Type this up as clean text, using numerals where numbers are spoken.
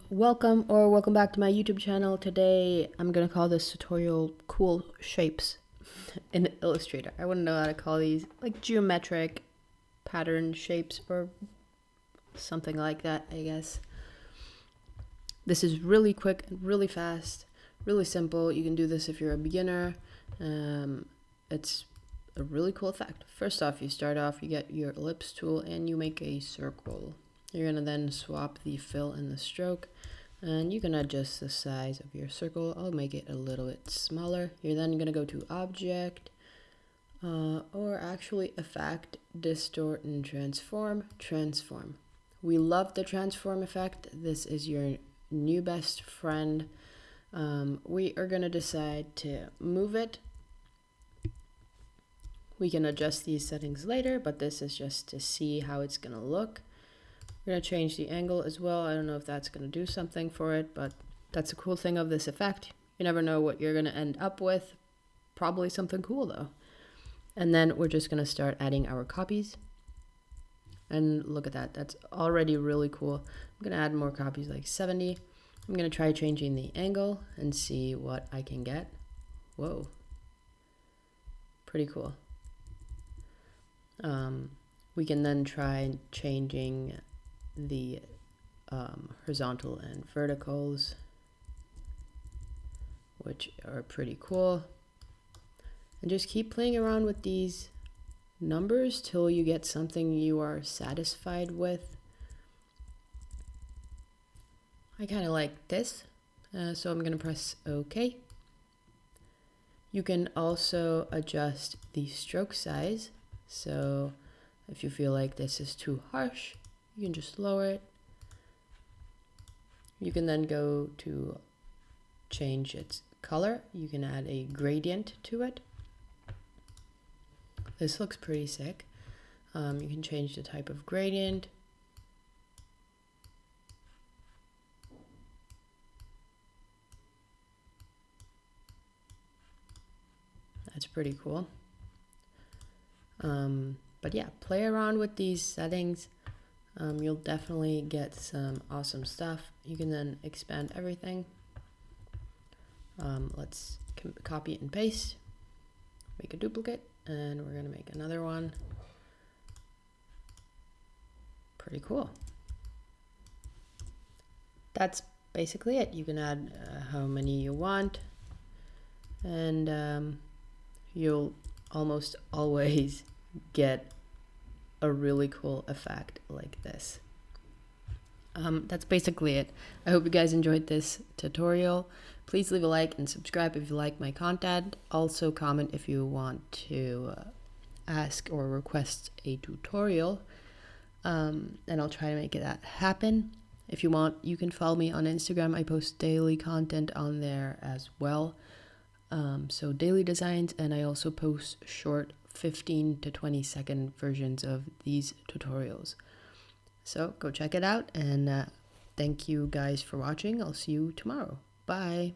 Welcome back to my YouTube channel. Today I'm gonna call this tutorial cool shapes in Illustrator. I wouldn't know how to call these, like geometric pattern shapes or something like that, I guess. This is really quick and really fast, really simple. You can do this if you're a beginner. It's a really cool effect. First off, you start off, you get your ellipse tool and you make a circle. You're gonna then swap the fill and the stroke, and you can adjust the size of your circle. I'll make it a little bit smaller. You're then gonna go to object, or actually effect, distort and transform. We love the transform effect. This is your new best friend. We are gonna decide to move it. We can adjust these settings later, but this is just to see how it's gonna look. We're gonna change the angle as well. I don't know if that's gonna do something for it, but that's a cool thing of this effect. You never know what you're gonna end up with. Probably something cool though. And then we're just gonna start adding our copies. And look at that, that's already really cool. I'm gonna add more copies, like 70. I'm gonna try changing the angle and see what I can get. Whoa, pretty cool. We can then try changing the horizontal and verticals, which are pretty cool. And just keep playing around with these numbers till you get something you are satisfied with. I kind of like this, so I'm gonna press OK. You can also adjust the stroke size. So if you feel like this is too harsh, you can just lower it. You can then go to change its color. You can add a gradient to it. This looks pretty sick. You can change the type of gradient. That's pretty cool. But yeah, play around with these settings. You'll definitely get some awesome stuff. You can then expand everything. Let's copy and paste, make a duplicate, and we're gonna make another one. Pretty cool. That's basically it. You can add how many you want, and you'll almost always get a really cool effect like this. That's basically it. I hope you guys enjoyed this tutorial. Please leave a like and subscribe if you like my content. Also comment if you want to ask or request a tutorial, and I'll try to make that happen. If you want, you can follow me on Instagram. I post daily content on there as well. So daily designs, and I also post short 15 to 20-second versions of these tutorials. So go check it out, and thank you guys for watching. I'll see you tomorrow. Bye.